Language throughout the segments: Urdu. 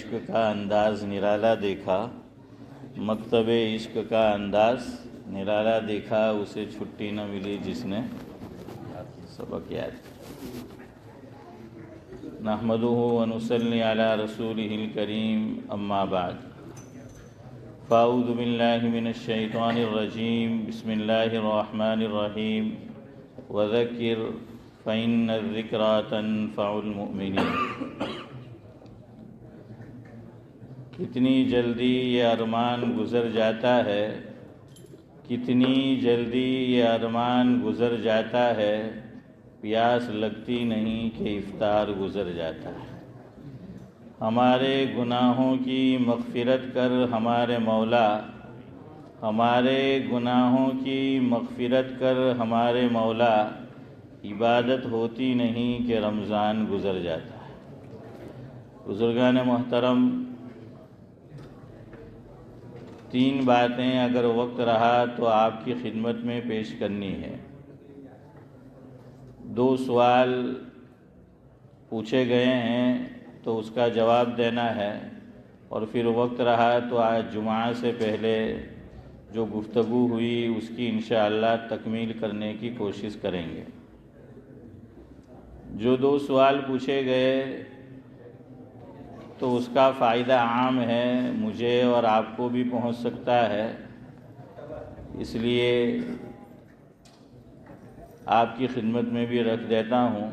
عشق کا انداز نرالا دیکھا، مکتب عشق کا انداز نرالا دیکھا، اسے چھٹی نہ ملی جس نے سبق یاد کیا۔ نحمدہ ونصلی علی رسولہ الکریم، اما بعد، فاعوذ باللہ من الشیطان الرجیم، بسم اللہ الرحمن الرحیم، وذکر فإن الذکریٰ تنفع المؤمنین۔ کتنی جلدی یہ ارمان گزر جاتا ہے، کتنی جلدی یہ ارمان گزر جاتا ہے، پیاس لگتی نہیں کہ افطار گزر جاتا ہے۔ ہمارے گناہوں کی مغفرت کر ہمارے مولا، ہمارے گناہوں کی مغفرت کر ہمارے مولا، عبادت ہوتی نہیں کہ رمضان گزر جاتا ہے۔ بزرگان محترم، تین باتیں اگر وقت رہا تو آپ کی خدمت میں پیش کرنی ہے۔ دو سوال پوچھے گئے ہیں تو اس کا جواب دینا ہے، اور پھر وقت رہا تو آج جمعہ سے پہلے جو گفتگو ہوئی اس کی انشاءاللہ تکمیل کرنے کی کوشش کریں گے۔ جو دو سوال پوچھے گئے تو اس کا فائدہ عام ہے، مجھے اور آپ کو بھی پہنچ سکتا ہے، اس لیے آپ کی خدمت میں بھی رکھ دیتا ہوں۔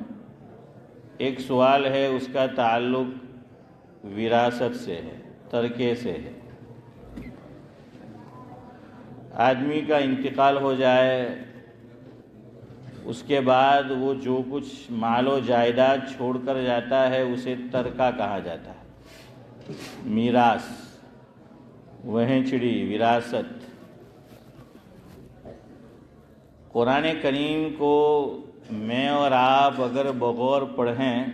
ایک سوال ہے، اس کا تعلق وراثت سے ہے، ترکے سے ہے۔ آدمی کا انتقال ہو جائے، اس کے بعد وہ جو کچھ مال و جائیداد چھوڑ کر جاتا ہے اسے ترکہ کہا جاتا ہے، میراث، وہیں وراثت۔ قرآن کریم کو میں اور آپ اگر بغور پڑھیں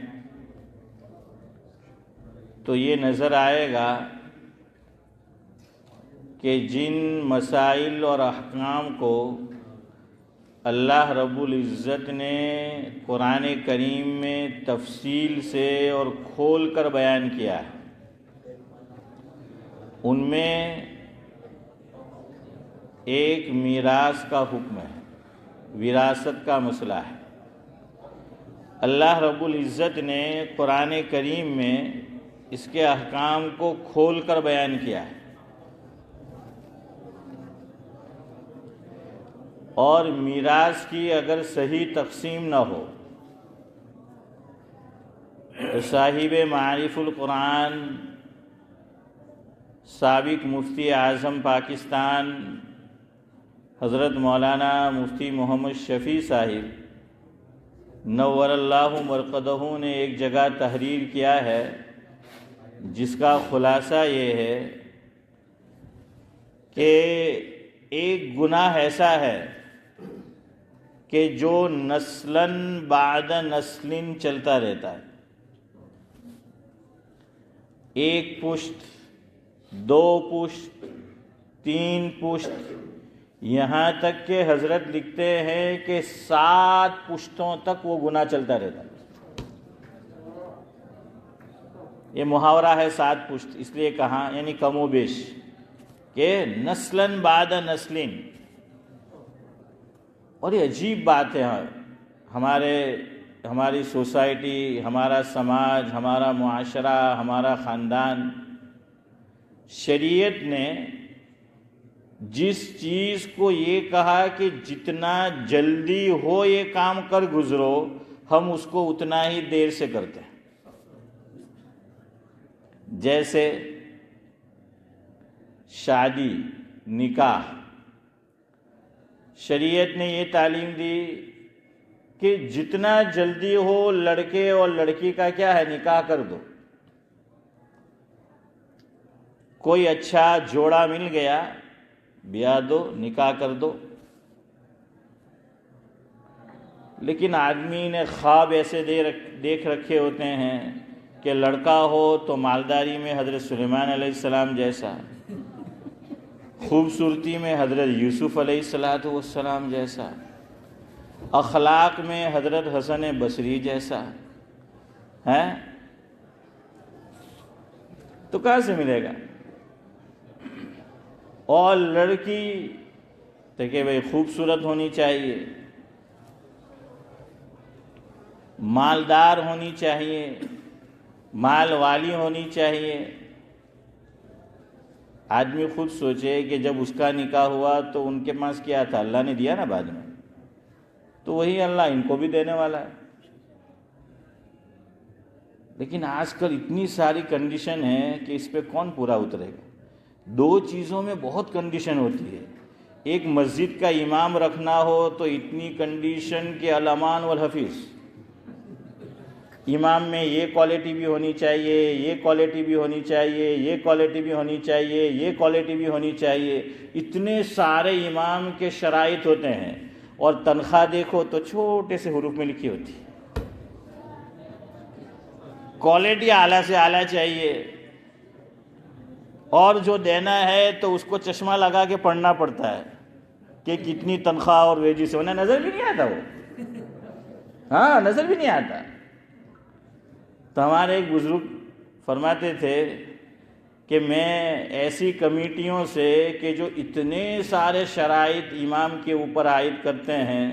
تو یہ نظر آئے گا کہ جن مسائل اور احکام کو اللہ رب العزت نے قرآن کریم میں تفصیل سے اور کھول کر بیان کیا ہے، ان میں ایک میراث کا حکم ہے، وراثت کا مسئلہ ہے۔ اللہ رب العزت نے قرآن کریم میں اس کے احکام کو کھول کر بیان کیا ہے، اور میراث کی اگر صحیح تقسیم نہ ہو تو صاحب معارف القرآن، سابق مفتی اعظم پاکستان حضرت مولانا مفتی محمد شفیع صاحب نور اللہ مرقدہ نے ایک جگہ تحریر کیا ہے، جس کا خلاصہ یہ ہے کہ ایک گناہ ایسا ہے کہ جو نسلاً بعد نسل چلتا رہتا ہے، ایک پشت، دو پشت، تین پشت، یہاں تک کہ حضرت لکھتے ہیں کہ 7 پشتوں تک وہ گناہ چلتا رہتا ہے۔ یہ محاورہ ہے 7 پشت، اس لیے کہا، یعنی کم و بیش، کہ نسلاً بعد نسلین۔ اور یہ عجیب بات ہے، ہماری سوسائٹی، ہمارا سماج، ہمارا معاشرہ، ہمارا خاندان، شریعت نے جس چیز کو یہ کہا کہ جتنا جلدی ہو یہ کام کر گزرو، ہم اس کو اتنا ہی دیر سے کرتے ہیں۔ جیسے شادی، نکاح، شریعت نے یہ تعلیم دی کہ جتنا جلدی ہو لڑکے اور لڑکی کا کیا ہے، نکاح کر دو۔ کوئی اچھا جوڑا مل گیا، بیاہ دو، نکاح کر دو۔ لیکن آدمی نے خواب ایسے دیکھ رکھے ہوتے ہیں کہ لڑکا ہو تو مالداری میں حضرت سلیمان علیہ السلام جیسا، خوبصورتی میں حضرت یوسف علیہ السلام جیسا، اخلاق میں حضرت حسن بصری جیسا ہے، تو کہاں سے ملے گا؟ اور لڑکی دیکھیں بھائی خوبصورت ہونی چاہیے، مالدار ہونی چاہیے، مال والی ہونی چاہیے۔ آدمی خود سوچے کہ جب اس کا نکاح ہوا تو ان کے پاس کیا تھا؟ اللہ نے دیا نا بعد میں، تو وہی اللہ ان کو بھی دینے والا ہے۔ لیکن آج کل اتنی ساری کنڈیشن ہے کہ اس پہ کون پورا اترے گا؟ دو چیزوں میں بہت کنڈیشن ہوتی ہے۔ ایک مسجد کا امام رکھنا ہو تو اتنی کنڈیشن کہ الامان والحفیظ، امام میں یہ کوالٹی بھی ہونی چاہیے، یہ کوالٹی بھی ہونی چاہیے، یہ کوالٹی بھی ہونی چاہیے، یہ کوالٹی بھی ہونی چاہیے۔ اتنے سارے امام کے شرائط ہوتے ہیں، اور تنخواہ دیکھو تو چھوٹے سے حروف میں لکھی ہوتی ہے۔ کوالٹی اعلیٰ سے اعلیٰ چاہیے، اور جو دینا ہے تو اس کو چشمہ لگا کے پڑھنا پڑتا ہے کہ کتنی تنخواہ اور ویجز ہونا، نظر بھی نہیں آتا وہ، ہاں نظر بھی نہیں آتا۔ تو ہمارے ایک بزرگ فرماتے تھے کہ میں ایسی کمیٹیوں سے کہ جو اتنے سارے شرائط امام کے اوپر عائد کرتے ہیں،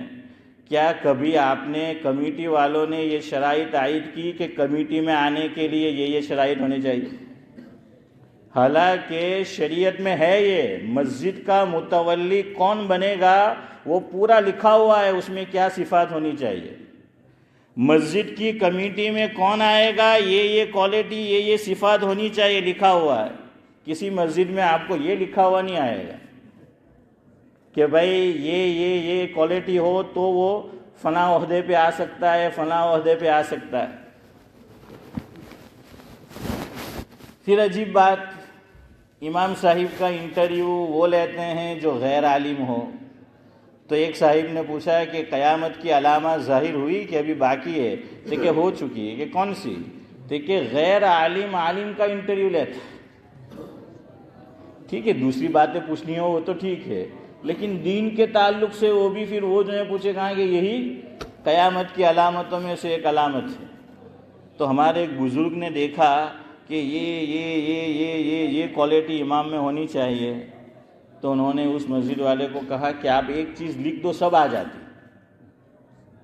کیا کبھی آپ نے کمیٹی والوں نے یہ شرائط عائد کی کہ کمیٹی میں آنے کے لیے یہ شرائط ہونے چاہیے؟ حالانکہ شریعت میں ہے یہ مسجد کا متولی کون بنے گا وہ پورا لکھا ہوا ہے، اس میں کیا صفات ہونی چاہیے۔ مسجد کی کمیٹی میں کون آئے گا، یہ کوالٹی یہ صفات ہونی چاہیے، لکھا ہوا ہے۔ کسی مسجد میں آپ کو یہ لکھا ہوا نہیں آئے گا کہ بھائی یہ کوالٹی ہو تو وہ فلاں عہدے پہ آ سکتا ہے، فلاں عہدے پہ آ سکتا ہے۔ پھر عجیب بات، امام صاحب کا انٹرویو وہ لیتے ہیں جو غیر عالم ہو۔ تو ایک صاحب نے پوچھا کہ قیامت کی علامات ظاہر ہوئی کہ ابھی باقی ہے؟ کہ ہو چکی ہے۔ کہ کون سی؟ کہ غیر عالم کا انٹرویو لیتا۔ ٹھیک ہے، دوسری باتیں پوچھنی ہو وہ تو ٹھیک ہے، لیکن دین کے تعلق سے وہ بھی پھر وہ جو ہے پوچھے کہاں کہ یہی قیامت کی علامتوں میں سے ایک علامت ہے۔ تو ہمارے ایک بزرگ نے دیکھا کہ یہ کوالٹی امام میں ہونی چاہیے، تو انہوں نے اس مسجد والے کو کہا کہ آپ ایک چیز لکھ دو سب آ جاتی۔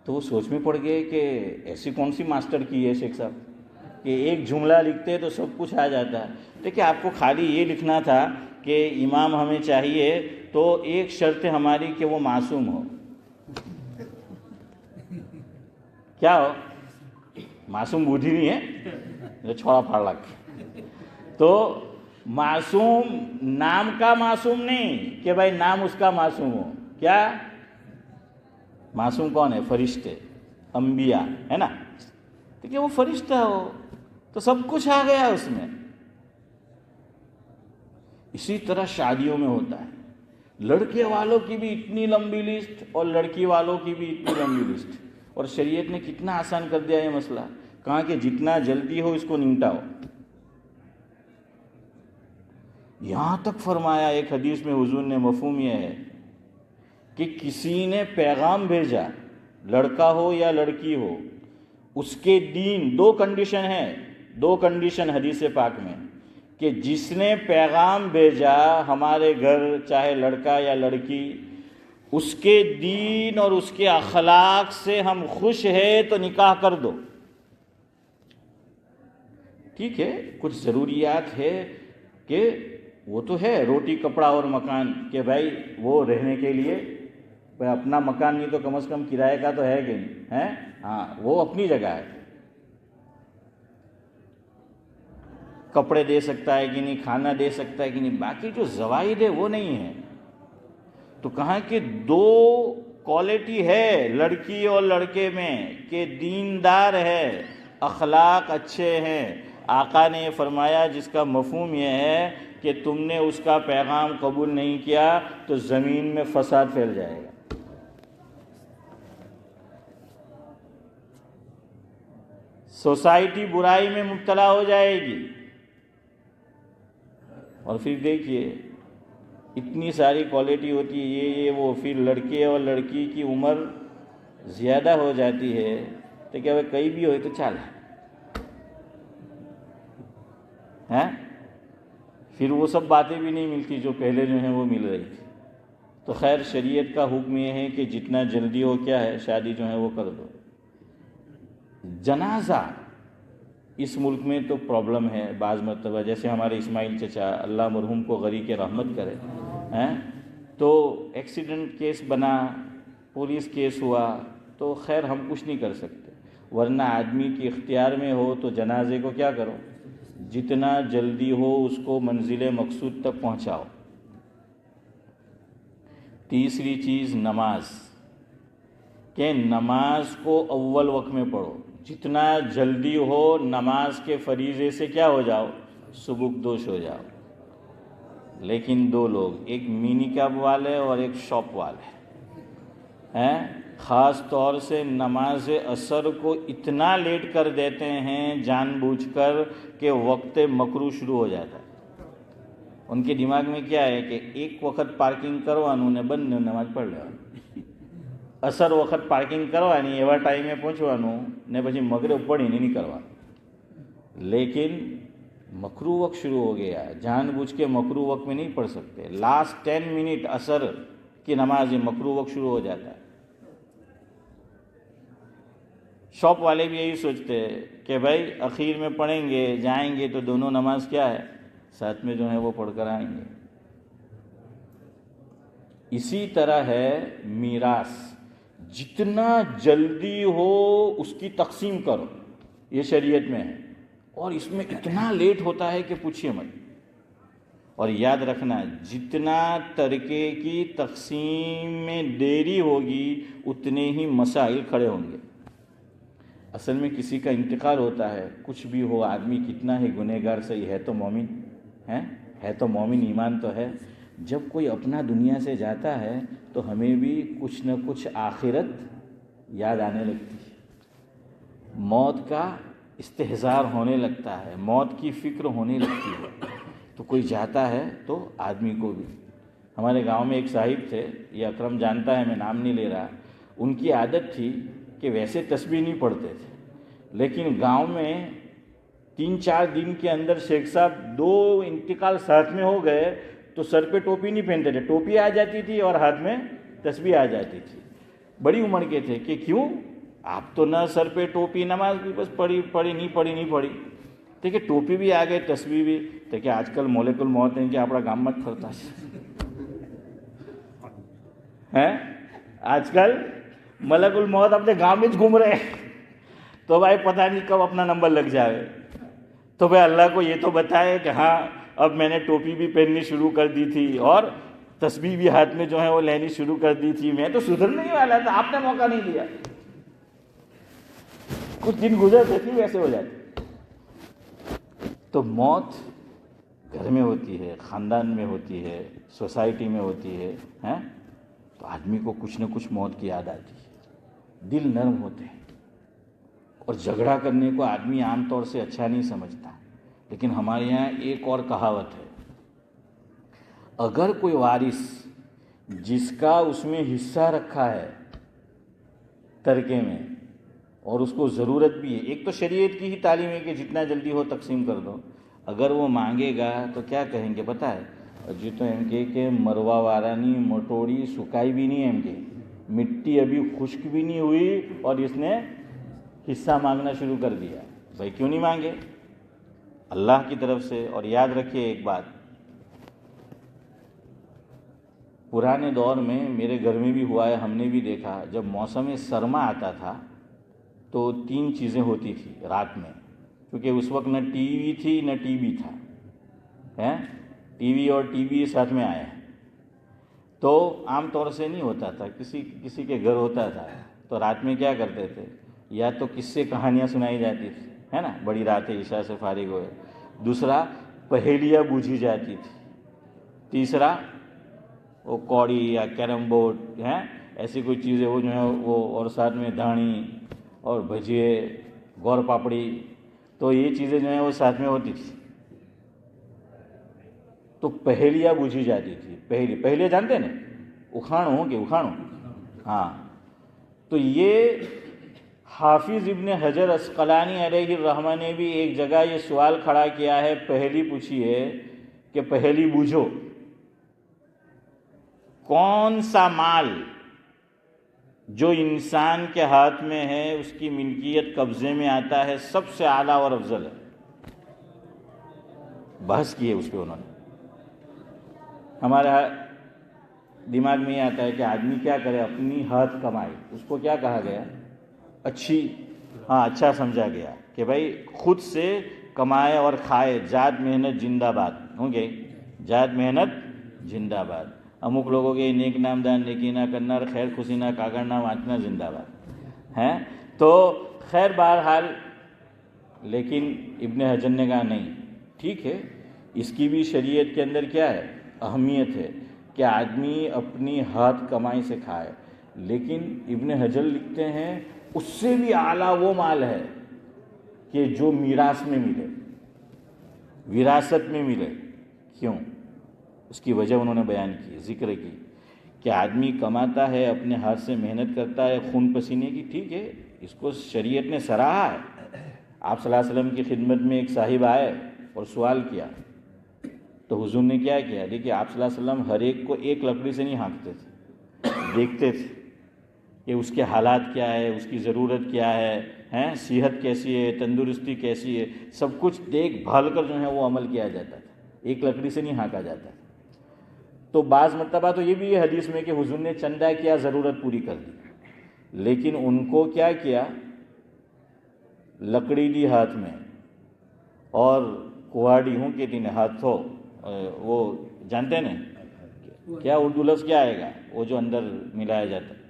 تو وہ سوچ میں پڑ گئے کہ ایسی کون سی ماسٹر کی ہے شیخ صاحب کہ ایک جملہ لکھتے تو سب کچھ آ جاتا ہے۔ دیکھیں آپ کو خالی یہ لکھنا تھا کہ امام ہمیں چاہیے تو ایک شرط ہماری کہ وہ معصوم ہو۔ کیا ہو؟ معصوم بوجھی نہیں ہے جو چھوڑا پھاڑ لگ، تو معصوم نام کا معصوم نہیں کہ بھائی نام اس کا معصوم ہو۔ کیا معصوم کون ہے؟ فرشتے، انبیاء ہے نا، کہ وہ فرشتہ ہو تو سب کچھ آ گیا اس میں۔ اسی طرح شادیوں میں ہوتا ہے، لڑکے والوں کی بھی اتنی لمبی لسٹ اور لڑکی والوں کی بھی اتنی لمبی لسٹ، اور شریعت نے کتنا آسان کر دیا یہ مسئلہ، کہا کہ جتنا جلدی ہو اس کو نمٹاؤ۔ یہاں تک فرمایا ایک حدیث میں حضور نے، مفہوم یہ ہے کہ کسی نے پیغام بھیجا، لڑکا ہو یا لڑکی ہو، اس کے دین، دو کنڈیشن حدیث پاک میں، کہ جس نے پیغام بھیجا ہمارے گھر، چاہے لڑکا یا لڑکی، اس کے دین اور اس کے اخلاق سے ہم خوش ہیں تو نکاح کر دو۔ ٹھیک ہے، کچھ ضروریات ہے کہ وہ تو ہے، روٹی کپڑا اور مکان، کہ بھائی وہ رہنے کے لیے اپنا مکان نہیں تو کم از کم کرائے کا تو ہے کہ نہیں ہے، ہاں وہ اپنی جگہ ہے، کپڑے دے سکتا ہے کہ نہیں، کھانا دے سکتا ہے کہ نہیں، باقی جو زوائد ہے وہ نہیں ہے۔ تو کہاں کہ دو کوالٹی ہے لڑکی اور لڑکے میں کہ دیندار ہے، اخلاق اچھے ہیں۔ آقا نے فرمایا جس کا مفہوم یہ ہے کہ تم نے اس کا پیغام قبول نہیں کیا تو زمین میں فساد پھیل جائے گا۔ سوسائٹی برائی میں مبتلا ہو جائے گی۔ اور پھر دیکھیے اتنی ساری کوالٹی ہوتی ہے، یہ وہ، پھر لڑکے اور لڑکی کی عمر زیادہ ہو جاتی ہے تو کیا وہ کہیں بھی ہوئی تو چل ہے، پھر وہ سب باتیں بھی نہیں ملتی جو پہلے جو ہیں وہ مل رہی تھی. تو خیر شریعت کا حکم یہ ہے کہ جتنا جلدی ہو کیا ہے شادی جو ہے وہ کر دو. جنازہ اس ملک میں تو پرابلم ہے بعض مرتبہ، جیسے ہمارے اسماعیل چچا اللہ مرحوم کو غریق رحمت کرے ہیں، تو ایکسیڈنٹ کیس بنا، پولیس کیس ہوا، تو خیر ہم کچھ نہیں کر سکتے، ورنہ آدمی کی اختیار میں ہو تو جنازے کو کیا کرو، جتنا جلدی ہو اس کو منزل مقصود تک پہنچاؤ. تیسری چیز نماز، کہ نماز کو اول وقت میں پڑھو، جتنا جلدی ہو نماز کے فریضے سے کیا ہو جاؤ، سبکدوش ہو جاؤ. لیکن دو لوگ، ایک مینی کیب والے اور ایک شاپ والے ہیں، خاص طور سے نماز عصر کو اتنا لیٹ کر دیتے ہیں جان بوجھ کر کہ وقت مکروہ شروع ہو جاتا ہے. ان کے دماغ میں کیا ہے کہ ایک وقت پارکنگ کروانے نے بند نماز پڑھ لیا، અસર વખત પાર્કિંગ કરવાની એવા ટાઈમે પહોંચવાનું ને પછી મગરિબ પડીને નીકળવાનું. لیکن مکروہ وقت شروع ہو گیا، جان بوجھ کے مکروہ وقت میں نہیں پڑھ سکتے. لاسٹ 10 منٹ عصر کی نماز مکروہ وقت شروع ہو جاتا ہے. شاپ والے بھی یہی سوچتے ہیں کہ بھائی اخیر میں پڑھیں گے، جائیں گے تو دونوں نماز کیا ہے ساتھ میں جو ہے وہ پڑھ کر آئیں گے. اسی طرح ہے میراث، جتنا جلدی ہو اس کی تقسیم کرو، یہ شریعت میں ہے، اور اس میں اتنا لیٹ ہوتا ہے کہ پوچھیے مت. اور یاد رکھنا جتنا ترکے کی تقسیم میں دیری ہوگی اتنے ہی مسائل کھڑے ہوں گے. اصل میں کسی کا انتقال ہوتا ہے، کچھ بھی ہو، آدمی کتنا ہی گنہگار صحیح ہے تو مومن ہے تو مومن، ایمان تو ہے. جب کوئی اپنا دنیا سے جاتا ہے تو ہمیں بھی کچھ نہ کچھ آخرت یاد آنے لگتی ہے، موت کا استحضار ہونے لگتا ہے، موت کی فکر ہونے لگتی ہے. تو کوئی جاتا ہے تو آدمی کو بھی. ہمارے گاؤں میں ایک صاحب تھے، یہ اکرم جانتا ہے، میں نام نہیں لے رہا. ان کی عادت تھی کہ ویسے تسبیح نہیں پڑھتے تھے، لیکن گاؤں میں 3-4 دن کے اندر شیخ صاحب 2 انتقال ساتھ میں ہو گئے تو سر پہ ٹوپی نہیں پہنتے تھے، ٹوپی آ جاتی تھی اور ہاتھ میں تسبیح آ جاتی تھی. بڑی عمر کے تھے کہ کیوں آپ تو نہ سر پہ ٹوپی، نماز بھی بس پڑھی نہیں پڑھی. تو کہ ٹوپی بھی آ گئے، تسبیح بھی. تو کہ آج کل ملک الموت ہیں کہ આપણા ગામમાં જ ફરતા ہے، آج کل ملک الموت اپنے گاؤں میں گھوم رہے ہیں. تو بھائی پتہ نہیں کب اپنا نمبر لگ جائے. تو بھائی اللہ کو یہ تو بتائے کہ ہاں اب میں نے ٹوپی بھی پہننی شروع کر دی تھی اور تسبیح بھی ہاتھ میں جو ہے وہ لینی شروع کر دی تھی، میں تو سدھرنے ہی والا تھا، آپ نے موقع نہیں دیا. کچھ دن گزرتے تھے ویسے ہو جاتے. تو موت گھر میں ہوتی ہے، خاندان میں ہوتی ہے، سوسائٹی میں ہوتی ہے، تو آدمی کو کچھ نہ کچھ موت کی یاد آتی ہے، دل نرم ہوتے ہیں. اور جھگڑا کرنے کو آدمی عام طور سے اچھا نہیں سمجھتا، لیکن ہمارے یہاں ایک اور کہاوت ہے، اگر کوئی وارث جس کا اس میں حصہ رکھا ہے ترکے میں اور اس کو ضرورت بھی ہے، ایک تو شریعت کی ہی تعلیم ہے کہ جتنا جلدی ہو تقسیم کر دو، اگر وہ مانگے گا تو کیا کہیں گے پتہ ہے، جی تو ایم کہ مروا وارانی مٹوڑی سکائی بھی نہیں، ایم کہ مٹی ابھی خشک بھی نہیں ہوئی اور اس نے حصہ مانگنا شروع کر دیا. بھائی کیوں نہیں مانگے؟ اللہ کی طرف سے. اور یاد رکھیے ایک بات، پرانے دور میں میرے گھر میں بھی ہوا ہے، ہم نے بھی دیکھا، جب موسم سرما آتا تھا تو 3 چیزیں ہوتی تھی رات میں، کیونکہ اس وقت نہ ٹی وی تھی نہ ٹی وی تھا. ٹی وی اور ٹی وی ساتھ میں آئے تو عام طور سے نہیں ہوتا تھا، کسی کے گھر ہوتا تھا. تو رات میں کیا کرتے تھے، یا تو قصے کہانیاں سنائی جاتی تھی، ہے نا، بڑی رات عشاء سے فارغ ہوئے. دوسرا پہیلیاں بوجھی جاتی تھی. تیسرا وہ کوڑی یا کیرم بورڈ ہیں، ایسی کوئی چیزیں وہ جو ہیں وہ، اور ساتھ میں دھانی اور بھجیے، گور پاپڑی، تو یہ چیزیں جو ہیں وہ ساتھ میں ہوتی تھی. تو پہیلیاں بوجھی جاتی تھی. پہلے جانتے نا، اکھاڑوں ہوں کہ اکھاڑوں، ہاں. تو یہ حافظ ابن حجر عسقلانی علیہ الرحمہ نے بھی ایک جگہ یہ سوال کھڑا کیا ہے، پہلی پوچھی ہے کہ پہلی بوجھو کون سا مال جو انسان کے ہاتھ میں ہے اس کی ملکیت قبضے میں آتا ہے سب سے اعلیٰ اور افضل ہے. بحث کی ہے اس پہ انہوں نے. ہمارا دماغ میں یہ آتا ہے کہ آدمی کیا کرے, اپنی ہاتھ کمائے. اس کو کیا کہا گیا؟ اچھا سمجھا گیا کہ بھائی خود سے کمائے اور کھائے. جات محنت زندہ باد ہوں گے, جات محنت زندہ باد. امک لوگوں کے نیک نام دان نیکی نہ کرنا اور خیر خوشی نہ کاغذ نہ واچنا زندہ باد ہیں. تو خیر بہرحال, لیکن ابن حجر نے کہا نہیں, ٹھیک ہے اس کی بھی شریعت کے اندر کیا ہے, اہمیت ہے کہ آدمی اپنی ہاتھ کمائی سے کھائے. لیکن ابن حجر لکھتے ہیں اس سے بھی اعلیٰ وہ مال ہے کہ جو میراث میں ملے, وراثت میں ملے. کیوں؟ اس کی وجہ انہوں نے بیان کی, ذکر کی کہ آدمی کماتا ہے, اپنے ہاتھ سے محنت کرتا ہے خون پسینے کی, ٹھیک ہے اس کو شریعت نے سراہا ہے. آپ صلی اللہ علیہ وسلم کی خدمت میں ایک صاحب آئے اور سوال کیا تو حضور نے کیا کیا؟ دیکھیے آپ صلی اللہ علیہ وسلم ہر ایک کو ایک لکڑی سے نہیں ہانکتے تھے, دیکھتے تھے کہ اس کے حالات کیا ہے, اس کی ضرورت کیا ہے, صحت کیسی ہے, تندرستی کیسی ہے, سب کچھ دیکھ بھال کر جو ہے وہ عمل کیا جاتا تھا, ایک لکڑی سے نہیں ہانکا جاتا. تو بعض مرتبہ تو یہ بھی ہے حدیث میں کہ حضور نے چندہ کیا, ضرورت پوری کر دی, لیکن ان کو کیا کیا, لکڑی دی ہاتھ میں اور کواڑی ہوں کہ تین ہاتھ ہو, وہ جانتے ہیں نا کیا اردو لفظ کیا آئے گا, وہ جو اندر ملایا جاتا ہے,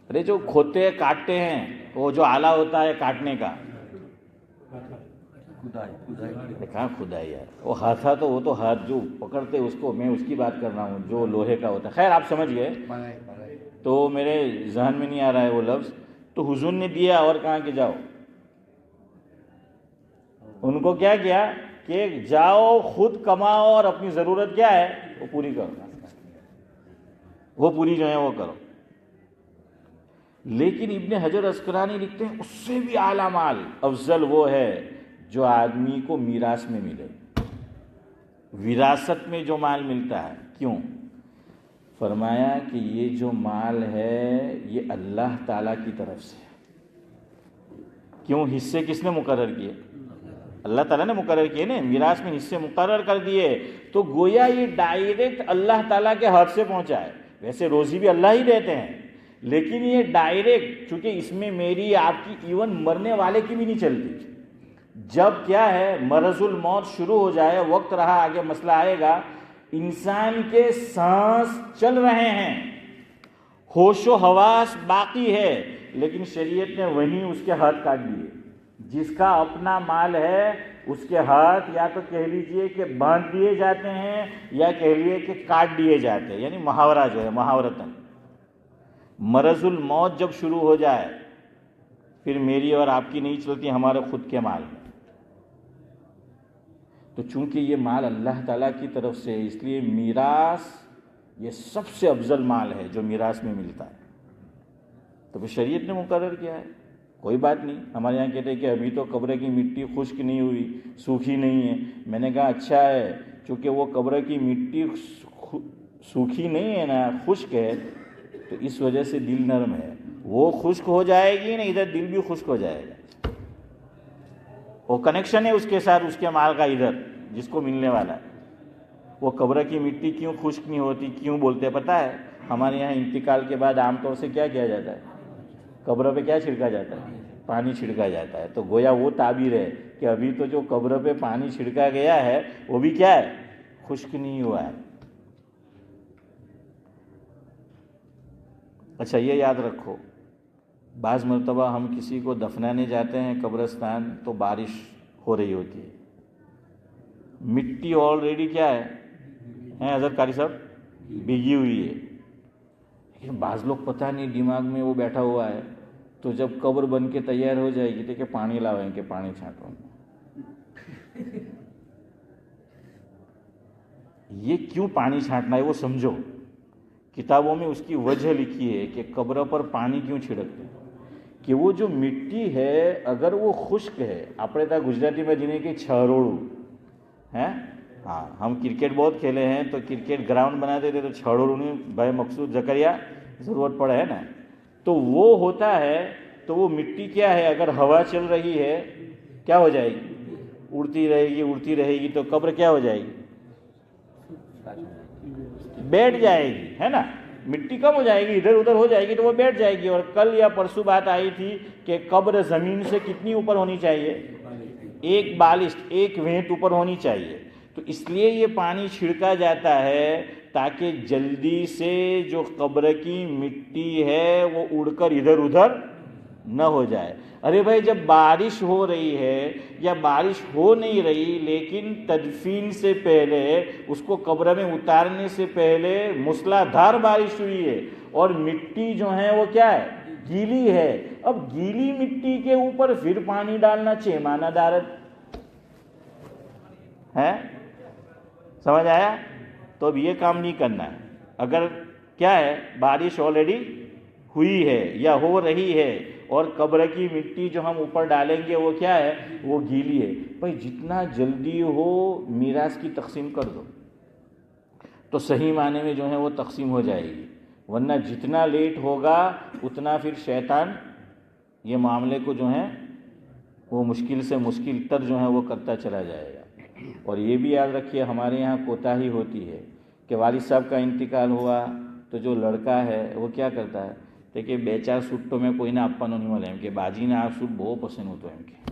ارے جو کھوتے کاٹتے ہیں وہ جو آلہ ہوتا ہے کاٹنے کا, کہاں کھدائی ہے, وہ ہاتھا تو وہ تو ہاتھ جو پکڑتے اس کو, میں اس کی بات کر رہا ہوں جو لوہے کا ہوتا ہے. خیر آپ سمجھ گئے, تو میرے ذہن میں نہیں آ رہا ہے وہ لفظ. تو حضور نے دیا اور کہا کہ جاؤ, ان کو کیا کیا کہ جاؤ خود کماؤ اور اپنی ضرورت کیا ہے وہ پوری کرو, وہ پوری جو ہے وہ کرو. لیکن ابن حجر عسقلانی لکھتے ہیں اس سے بھی اعلیٰ مال افضل وہ ہے جو آدمی کو میراث میں ملے, وراثت میں جو مال ملتا ہے. کیوں؟ فرمایا کہ یہ جو مال ہے یہ اللہ تعالیٰ کی طرف سے. کیوں؟ حصے کس نے مقرر کیے؟ اللہ تعالیٰ نے مقرر کیے نا, میراث میں حصے مقرر کر دیے. تو گویا یہ ڈائریکٹ اللہ تعالیٰ کے ہاتھ سے پہنچا ہے. ویسے روزی بھی اللہ ہی دیتے ہیں, لیکن یہ ڈائریکٹ, چونکہ اس میں میری آپ کی ایون مرنے والے کی بھی نہیں چلتی. جب کیا ہے مرض الموت شروع ہو جائے, وقت رہا, آگے مسئلہ آئے گا, انسان کے سانس چل رہے ہیں, ہوش و حواس باقی ہے, لیکن شریعت نے وہیں اس کے ہاتھ کاٹ دیے. جس کا اپنا مال ہے اس کے ہاتھ یا تو کہہ لیجئے کہ باندھ دیے جاتے ہیں یا کہہ لیے کہ کاٹ دیے جاتے ہیں. یعنی محاورہ جو ہے محاورتاً, مرض الموت جب شروع ہو جائے پھر میری اور آپ کی نہیں چلتی, ہمارے خود کے مال میں. تو چونکہ یہ مال اللہ تعالیٰ کی طرف سے, اس لیے میراث یہ سب سے افضل مال ہے جو میراث میں ملتا ہے. تو پھر شریعت نے مقرر کیا ہے, کوئی بات نہیں. ہمارے یہاں کہتے ہیں کہ ابھی تو قبر کی مٹی خشک نہیں ہوئی, سوکھی نہیں ہے. میں نے کہا اچھا ہے, چونکہ وہ قبر کی مٹی سوکھی نہیں ہے نا, خشک ہے, تو اس وجہ سے دل نرم ہے. وہ خشک ہو جائے گی نا, ادھر دل بھی خشک ہو جائے گا. وہ کنیکشن ہے اس کے ساتھ, اس کے مال کا ادھر جس کو ملنے والا ہے. وہ قبر کی مٹی کیوں خشک نہیں ہوتی, کیوں بولتے ہیں پتہ ہے؟ ہمارے یہاں انتقال کے بعد عام طور سے کیا کیا جاتا ہے, قبر پہ کیا چھڑکا جاتا ہے, پانی چھڑکا جاتا ہے. تو گویا وہ تعبیر ہے کہ ابھی تو جو قبر پہ پانی چھڑکا گیا ہے وہ بھی کیا ہے, خشک نہیں ہوا ہے. اچھا یہ یاد رکھو, بعض مرتبہ ہم کسی کو دفنانے جاتے ہیں قبرستان تو بارش ہو رہی ہوتی ہے, مٹی آلریڈی کیا ہے حضرت قاری صاحب, بھیگی ہوئی ہے. لیکن بعض لوگ پتہ نہیں دماغ میں وہ بیٹھا ہوا ہے, تو جب قبر بن کے تیار ہو جائے گی تو کہ پانی لاویں کہ پانی چھانٹوں. یہ کیوں پانی چھانٹنا ہے وہ سمجھو. کتابوں میں اس کی وجہ لکھی ہے کہ قبر پر پانی کیوں چھڑکتے ہیں. کہ وہ جو مٹی ہے اگر وہ خشک ہے، આપણે ત્યાં ગુજરાતીમાં જેને કે છરોડું ہے، ہاں ہم کرکٹ بہت کھیلے ہیں تو کرکٹ گراؤنڈ بناتے تھے تو چھڑوڑوں بھائی مقصود زکریا ضرورت پڑے ہے نا، تو وہ ہوتا ہے. تو وہ مٹی کیا ہے، اگر ہوا چل رہی ہے کیا ہو جائے گی، اڑتی رہے گی تو قبر کیا ہو جائے گی، بیٹھ جائے گی، ہے نا. مٹی کم ہو جائے گی، ادھر ادھر ہو جائے گی تو وہ بیٹھ جائے گی. اور کل یا پرسوں بات آئی تھی کہ قبر زمین سے کتنی اوپر ہونی چاہیے، 1 بالشت 1 وینٹ اوپر ہونی چاہیے. تو اس لیے یہ پانی چھڑکا جاتا ہے تاکہ جلدی سے جو قبر کی مٹی ہے وہ اڑ کر ادھر ادھر نہ ہو جائے. ارے بھائی جب بارش ہو رہی ہے یا بارش ہو نہیں رہی لیکن تدفین سے پہلے اس کو قبر میں اتارنے سے پہلے موسلادھار بارش ہوئی ہے اور مٹی جو ہے وہ کیا ہے، گیلی ہے. اب گیلی مٹی کے اوپر پھر پانی ڈالنا چیمانہ دارت ہے، سمجھ آیا؟ تو اب یہ کام نہیں کرنا ہے. اگر کیا ہے بارش آلریڈی ہوئی ہے یا ہو رہی ہے اور قبر کی مٹی جو ہم اوپر ڈالیں گے وہ کیا ہے، وہ گیلی ہے، بھائی جتنا جلدی ہو میراث کی تقسیم کر دو تو صحیح معنی میں جو ہے وہ تقسیم ہو جائے گی. ورنہ جتنا لیٹ ہوگا اتنا پھر شیطان یہ معاملے کو جو ہے وہ مشکل سے مشکل تر جو ہے وہ کرتا چلا جائے گا. اور یہ بھی یاد رکھیے ہمارے یہاں کوتاہی ہوتی ہے کہ والد صاحب کا انتقال ہوا تو جو لڑکا ہے وہ کیا کرتا ہے کہ 2-4 سوٹ تو میں کوئی نہ આપવાનો નહીં મળે એમ કે બાજીને આ સૂટ બહુ પસંદ હતો એમ કે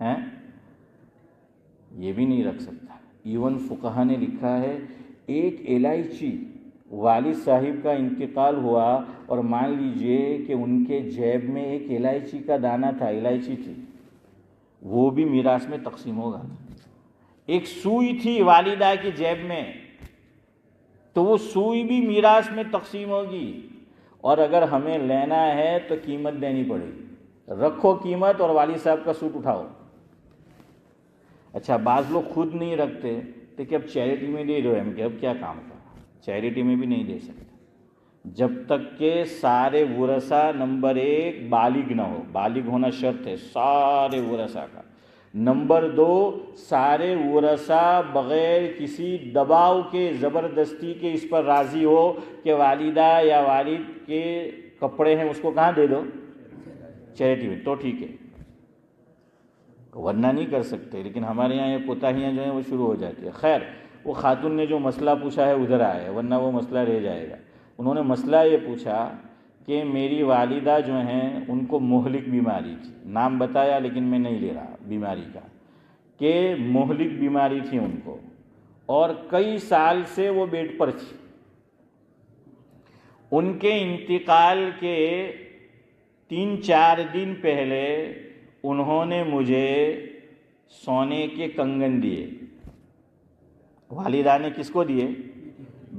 ہیں، یہ بھی نہیں رکھ سکتا. ایون فقہا نے لکھا ہے ایک الائچی والد صاحب کا انتقال ہوا اور مان لیجئے کہ ان کے جیب میں ایک الائچی کا دانہ تھا، الائچی تھی، وہ بھی میراث میں تقسیم ہوگا. ایک سوئی تھی والدہ کی جیب میں تو وہ سوئی بھی میراث میں تقسیم ہوگی. اور اگر ہمیں لینا ہے تو قیمت دینی پڑے گی، رکھو قیمت اور والد صاحب کا سوٹ اٹھاؤ. اچھا بعض لوگ خود نہیں رکھتے تو کہ اب چیریٹی میں دے دو ہم کہ اب کیا کام کرا، چیریٹی میں بھی نہیں دے سکتے جب تک کہ سارے ورثہ نمبر 1 بالغ نہ ہو، بالغ ہونا شرط ہے سارے ورثہ کا. نمبر 2 سارے ورثہ بغیر کسی دباؤ کے زبردستی کے اس پر راضی ہو کہ والدہ یا والد کے کپڑے ہیں اس کو کہاں دے دو، چیریٹی میں، تو ٹھیک ہے، ورنہ نہیں کر سکتے. لیکن ہمارے یہاں یہ کوتاہیاں جو ہیں وہ شروع ہو جاتی ہیں. خیر وہ خاتون نے جو مسئلہ پوچھا ہے ادھر آیا ہے ورنہ وہ مسئلہ رہ جائے گا. انہوں نے مسئلہ یہ پوچھا کہ میری والدہ جو ہیں ان کو مہلک بیماری تھی، نام بتایا لیکن میں نہیں لے رہا بیماری کا، کہ مہلک بیماری تھی ان کو اور کئی سال سے وہ بیڈ پر تھی. ان کے انتقال کے 3-4 دن پہلے انہوں نے مجھے سونے کے کنگن دیے. والدہ نے کس کو دیے؟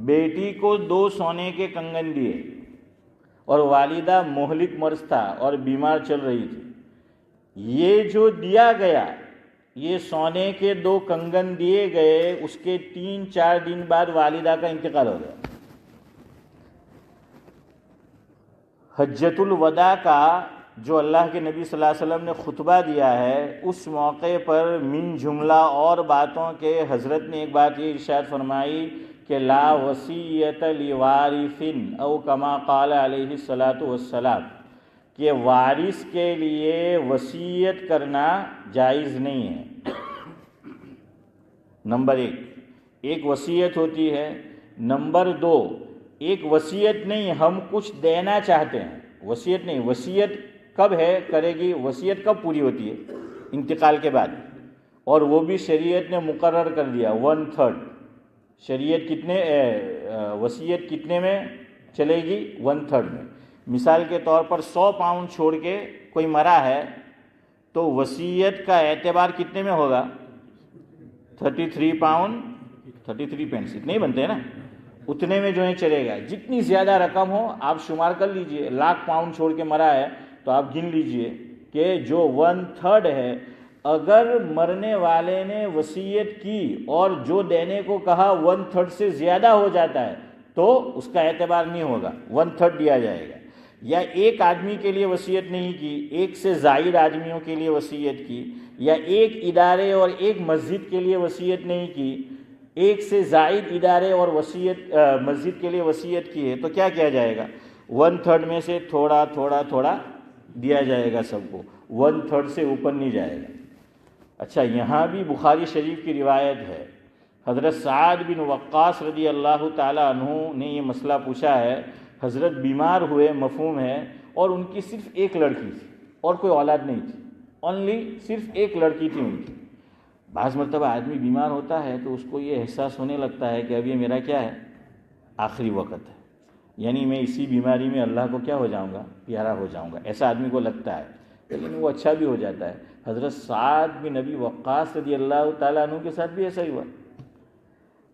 بیٹی کو 2 سونے کے کنگن دیے اور والدہ مہلک مرض تھا اور بیمار چل رہی تھی. یہ جو دیا گیا یہ سونے کے 2 کنگن دیے گئے، اس کے 3-4 دن بعد والدہ کا انتقال ہو گیا. حجۃ الوداع کا جو اللہ کے نبی صلی اللہ علیہ وسلم نے خطبہ دیا ہے اس موقع پر من جملہ اور باتوں کے حضرت نے ایک بات یہ ارشاد فرمائی کہ لا وصیت لوارث او کما قال علیہ الصلاۃ والسلام، کہ وارث کے لیے وصیت کرنا جائز نہیں ہے. نمبر 1 ایک وصیت ہوتی ہے. نمبر 2 ایک وصیت نہیں، ہم کچھ دینا چاہتے ہیں، وصیت نہیں. وصیت کب ہے کرے گی، وصیت کب پوری ہوتی ہے؟ انتقال کے بعد. اور وہ بھی شریعت نے مقرر کر دیا 1/3. شریعت کتنے وصیت کتنے میں چلے گی؟ 1/3 میں. مثال کے طور پر 100 پاؤنڈ چھوڑ کے کوئی مرا ہے تو وصیت کا اعتبار کتنے میں ہوگا؟ 33 پاؤنڈ 33 پینس اتنے ہی بنتے ہیں نا، اتنے میں جو ہے چلے گا. جتنی زیادہ رقم ہو آپ شمار کر لیجئے. 1,00,000 پاؤنڈ چھوڑ کے مرا ہے تو آپ گن لیجئے کہ جو 1/3 ہے اگر مرنے والے نے وصیت کی اور جو دینے کو کہا 1/3 سے زیادہ ہو جاتا ہے تو اس کا اعتبار نہیں ہوگا، 1/3 دیا جائے گا۔ یا ایک آدمی کے لیے وصیت نہیں کی، ایک سے زائد آدمیوں کے لیے وصیت کی، یا ایک ادارے اور ایک مسجد کے لیے وصیت نہیں کی، ایک سے زائد ادارے اور مسجد کے لیے وصیت کی ہے، تو کیا کیا جائے گا؟ 1/3 میں سے تھوڑا تھوڑا تھوڑا دیا جائے گا سب کو، 1/3 سے اوپر نہیں جائے گا۔ اچھا، یہاں بھی بخاری شریف کی روایت ہے، حضرت سعد بن وقاص رضی اللہ تعالیٰ عنہ نے یہ مسئلہ پوچھا ہے۔ حضرت بیمار ہوئے، مفہوم ہے، اور ان کی صرف ایک لڑکی تھی اور کوئی اولاد نہیں تھی، اونلی صرف ایک لڑکی تھی ان کی۔ بعض مرتبہ آدمی بیمار ہوتا ہے تو اس کو یہ احساس ہونے لگتا ہے کہ اب یہ میرا کیا ہے، آخری وقت ہے، یعنی میں اسی بیماری میں اللہ کو کیا ہو جاؤں گا، پیارا ہو جاؤں گا، ایسا آدمی کو لگتا ہے، لیکن وہ اچھا بھی ہو جاتا ہے۔ حضرت سعد بن ابی وقاص رضی اللہ تعالیٰ عنہ کے ساتھ بھی ایسا ہی ہوا۔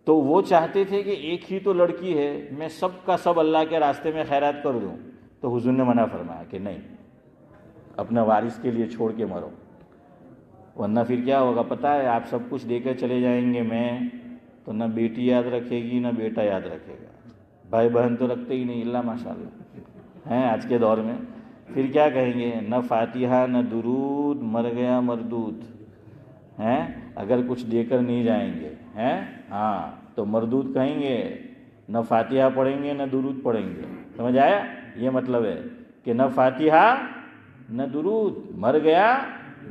تو وہ چاہتے تھے کہ ایک ہی تو لڑکی ہے، میں سب کا سب اللہ کے راستے میں خیرات کر دوں، تو حضور نے منع فرمایا کہ نہیں، اپنا وارث کے لیے چھوڑ کے مرو، ورنہ پھر کیا ہوگا پتہ ہے، آپ سب کچھ دے کر چلے جائیں گے، میں تو نہ بیٹی یاد رکھے گی نہ بیٹا یاد رکھے گا، بھائی بہن تو رکھتے ہی نہیں، اللہ ماشاء اللہ ہیں آج کے دور میں، پھر کیا کہیں گے، نہ فاتحہ نہ درود، مر گیا مردود ہیں، اگر کچھ دے کر نہیں جائیں گے ہیں، ہاں تو مردود کہیں گے، نہ فاتحہ پڑھیں گے نہ درود پڑھیں گے، سمجھ آیا؟ یہ مطلب ہے کہ نہ فاتحہ نہ درود، مر گیا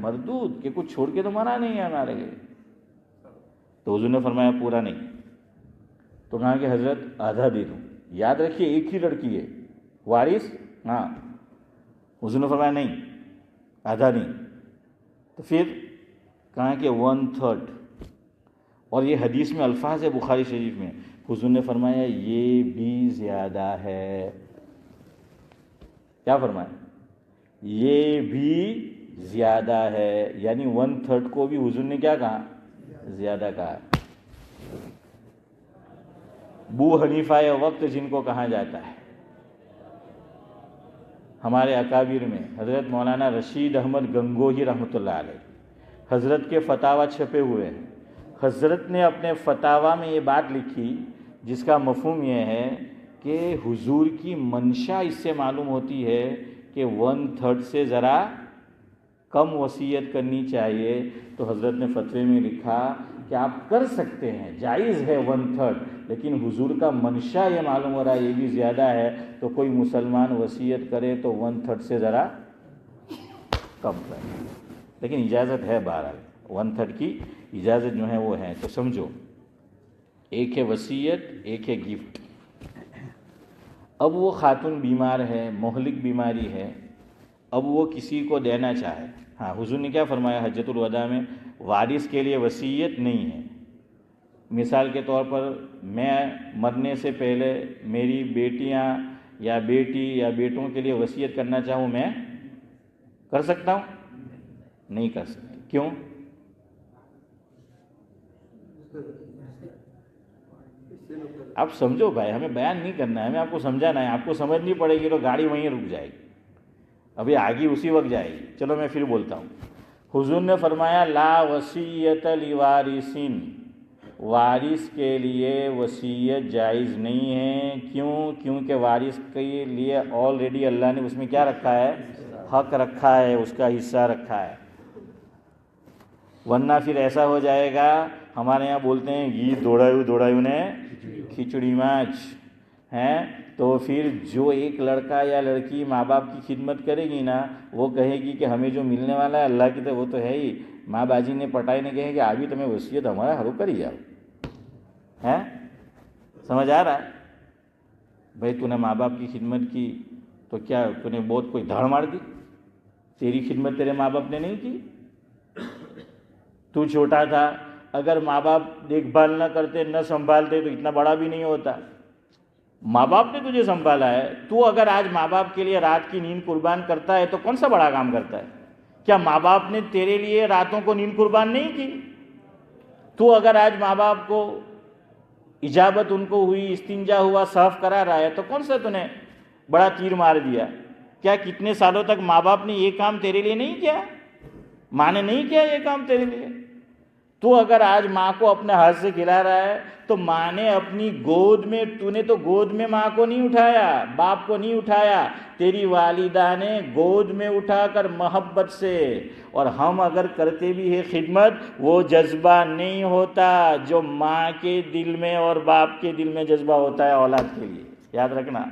مردود، کہ کچھ چھوڑ کے تو مرا نہیں ہے ہمارے لیے۔ تو حضور نے فرمایا پورا نہیں، تو کہا کہ حضرت آدھا دے دوں، یاد رکھیے ایک ہی لڑکی ہے، وارث، ہاں۔ حضور نے فرمایا نہیں، آدھا نہیں، تو پھر کہا کہ 1/3، اور یہ حدیث میں الفاظ ہے بخاری شریف میں، حضور نے فرمایا یہ بھی زیادہ ہے۔ کیا فرمایا؟ یہ بھی زیادہ ہے، یعنی 1/3 کو بھی حضور نے کیا کہا؟ زیادہ کہا۔ ابو حنیفہ وقت جن کو کہا جاتا ہے، ہمارے اکابر میں حضرت مولانا رشید احمد گنگوہی رحمۃ اللہ علیہ، حضرت کے فتاویٰ چھپے ہوئے ہیں۔ حضرت نے اپنے فتاویٰ میں یہ بات لکھی جس کا مفہوم یہ ہے کہ حضور کی منشا اس سے معلوم ہوتی ہے کہ 1/3 سے ذرا کم وصیت کرنی چاہیے، تو حضرت نے فتوے میں لکھا کہ آپ کر سکتے ہیں، جائز ہے 1/3، لیکن حضور کا منشا یہ معلوم ہو رہا ہے یہ بھی زیادہ ہے، تو کوئی مسلمان وصیت کرے تو 1/3 سے ذرا کم کرے، لیکن اجازت ہے، بہرحال 1/3 کی اجازت جو ہے وہ ہے۔ تو سمجھو، ایک ہے وصیت، ایک ہے گفٹ۔ اب وہ خاتون بیمار ہے، مہلک بیماری ہے، اب وہ کسی کو دینا چاہے، ہاں حضور نے کیا فرمایا حجۃ الوداع میں؟ وارث کے لیے وصیت نہیں ہے۔ مثال کے طور پر میں مرنے سے پہلے میری بیٹیاں یا بیٹی یا بیٹوں کے لیے وصیت کرنا چاہوں، میں کر سکتا ہوں؟ نہیں کر سکتا۔ کیوں؟ آپ سمجھو بھائی، ہمیں بیان نہیں کرنا ہے، ہمیں آپ کو سمجھانا ہے، آپ کو سمجھنی پڑے گی تو گاڑی وہیں رک جائے گی، ابھی آگے اسی وقت جائے گی۔ چلو میں پھر بولتا ہوں۔ حضور نے فرمایا لا وصیت لوارث، وارث کے لیے وصیت جائز نہیں ہے۔ کیوں؟ کیونکہ وارث کے لیے آلریڈی اللہ نے اس میں کیا رکھا ہے؟ حق رکھا ہے، اس کا حصہ رکھا ہے، ورنہ پھر ایسا ہو جائے گا، ہمارے یہاں بولتے ہیں گیت دوڑایو نے کھچڑی ماچ ہیں، تو پھر جو ایک لڑکا یا لڑکی ماں باپ کی خدمت کرے گی نا، وہ کہے گی کہ ہمیں جو ملنے والا ہے اللہ کی طرف وہ تو ہے ہی، ماں باجی نے پٹائی نے کہے کہ ابھی تمہیں وصیت ہمارا ہرو کر ہی جاؤ، ہیں؟ سمجھ آ رہا ہے؟ بھائی تو نے ماں باپ کی خدمت کی تو کیا تو نے بہت کوئی دھاڑ مار دی؟ تیری خدمت تیرے ماں باپ نے نہیں کی؟ تو چھوٹا تھا، اگر ماں باپ دیکھ بھال نہ کرتے، نہ سنبھالتے تو اتنا بڑا بھی نہیں ہوتا۔ ماں باپ نے تجھے سنبھالا ہے، تو اگر آج ماں باپ کے لیے رات کی نیند قربان کرتا ہے تو کون سا بڑا کام کرتا ہے؟ کیا ماں باپ نے تیرے لیے راتوں کو نیند قربان نہیں کی؟ تو اگر آج ماں باپ کو اجابت ان کو ہوئی، استنجا ہوا، صاف کرا رہا ہے، تو کون سا تو نے بڑا تیر مار دیا؟ کیا کتنے سالوں تک ماں باپ نے یہ کام تیرے لیے نہیں کیا؟ ماں نے نہیں کیا یہ کام تیرے لیے؟ تو اگر آج ماں کو اپنے ہاتھ سے کھلا رہا ہے تو ماں نے اپنی گود میں، تو نے تو گود میں ماں کو نہیں اٹھایا، باپ کو نہیں اٹھایا، تیری والدہ نے گود میں اٹھا کر محبت سے۔ اور ہم اگر کرتے بھی ہے خدمت، وہ جذبہ نہیں ہوتا جو ماں کے دل میں اور باپ کے دل میں جذبہ ہوتا ہے اولاد کے لیے، یاد رکھنا۔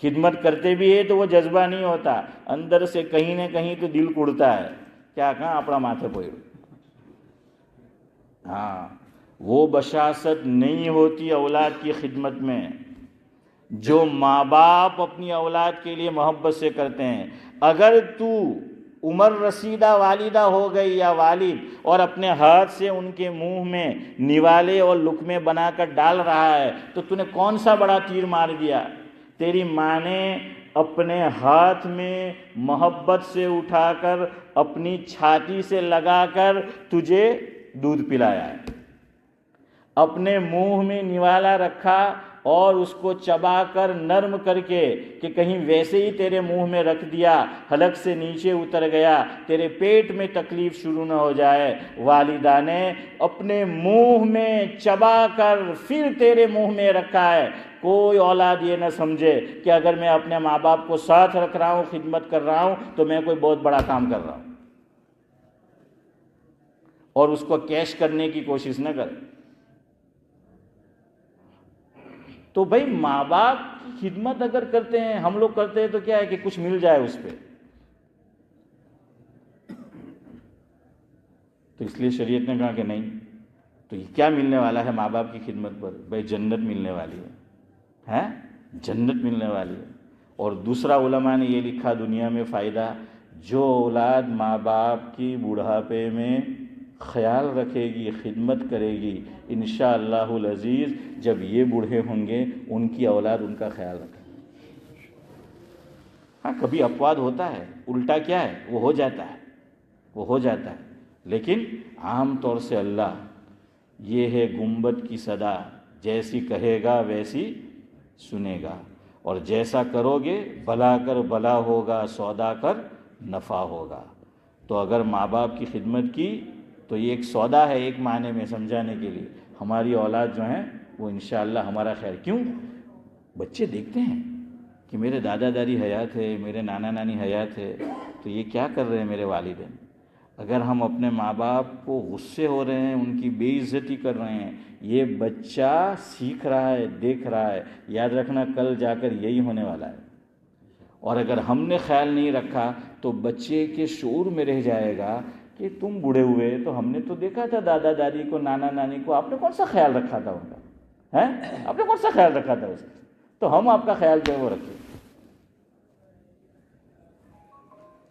خدمت کرتے بھی ہے تو وہ جذبہ نہیں ہوتا، اندر سے کہیں نہ کہیں تو دل کڑتا ہے، کیا کہاں اپنا ماتھے پوئے۔ ہاں، وہ بشاست نہیں ہوتی اولاد کی خدمت میں جو ماں باپ اپنی اولاد کے لیے محبت سے کرتے ہیں۔ اگر تو عمر رسیدہ والدہ ہو گئی یا والد اور اپنے ہاتھ سے ان کے منہ میں نوالے اور لقمے بنا کر ڈال رہا ہے تو تو نے کون سا بڑا تیر مار دیا؟ تیری ماں نے اپنے ہاتھ میں محبت سے اٹھا کر اپنی چھاتی سے لگا کر تجھے دودھ پلایا ہے، اپنے منہ میں نوالا رکھا اور اس کو چبا کر نرم کر کے کہ کہیں ویسے ہی تیرے منہ میں رکھ دیا، حلق سے نیچے اتر گیا، تیرے پیٹ میں تکلیف شروع نہ ہو جائے، والدہ نے اپنے منہ میں چبا کر پھر تیرے منہ میں رکھا ہے۔ کوئی اولاد یہ نہ سمجھے کہ اگر میں اپنے ماں باپ کو ساتھ رکھ رہا ہوں، خدمت کر رہا ہوں تو میں کوئی بہت بڑا کام کر رہا ہوں، اور اس کو کیش کرنے کی کوشش نہ کر۔ تو بھائی ماں باپ کی خدمت اگر کرتے ہیں، ہم لوگ کرتے ہیں تو کیا ہے کہ کچھ مل جائے اس پہ، تو اس لیے شریعت نے کہا کہ نہیں۔ تو یہ کیا ملنے والا ہے ماں باپ کی خدمت پر؟ بھائی جنت ملنے والی ہے، جنت ملنے والی ہے۔ اور دوسرا علماء نے یہ لکھا دنیا میں فائدہ، جو اولاد ماں باپ کی بڑھاپے میں خیال رکھے گی، خدمت کرے گی، انشاءاللہ العزیز جب یہ بوڑھے ہوں گے ان کی اولاد ان کا خیال رکھے گی۔ ہاں کبھی اپواد ہوتا ہے، الٹا کیا ہے وہ ہو جاتا ہے، وہ ہو جاتا ہے، لیکن عام طور سے اللہ یہ ہے گنبد کی صدا، جیسی کہے گا ویسی سنے گا، اور جیسا کرو گے بھلا کر بھلا ہوگا، سودا کر نفع ہوگا۔ تو اگر ماں باپ کی خدمت کی تو یہ ایک سودا ہے ایک معنی میں سمجھانے کے لیے، ہماری اولاد جو ہیں وہ انشاءاللہ ہمارا خیر۔ کیوں؟ بچے دیکھتے ہیں کہ میرے دادا دادی حیات ہے، میرے نانا نانی حیات ہے، تو یہ کیا کر رہے ہیں میرے والدین۔ اگر ہم اپنے ماں باپ کو غصے ہو رہے ہیں، ان کی بے عزتی کر رہے ہیں، یہ بچہ سیکھ رہا ہے، دیکھ رہا ہے، یاد رکھنا کل جا کر یہی ہونے والا ہے۔ اور اگر ہم نے خیال نہیں رکھا تو بچے کے شعور میں رہ جائے گا کہ تم بوڑھے ہوئے تو ہم نے تو دیکھا تھا دادا دادی کو، نانا نانی کو، آپ نے کون سا خیال رکھا تھا ان کا، آپ نے کون سا خیال رکھا تھا اس کا، تو ہم آپ کا خیال جو ہے وہ رکھیں۔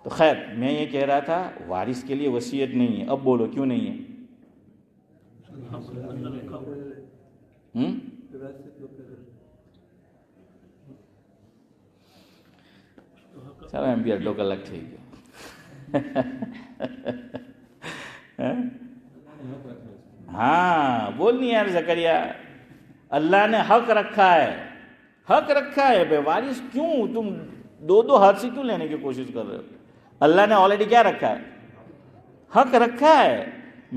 تو خیر میں یہ کہہ رہا تھا وارث کے لیے وصیت نہیں ہے، اب بولو کیوں نہیں ہے؟ چلو ایم پی اڈو کا لگ ٹھیک ہے۔ ہاں بول نہیں یار زکریا، اللہ نے حق رکھا ہے، حق رکھا ہے بے وارث، کیوں تم دو ہاتھ سے کیوں لینے کی کوشش کر رہے ہو؟ اللہ نے آلریڈی کیا رکھا ہے؟ حق رکھا ہے،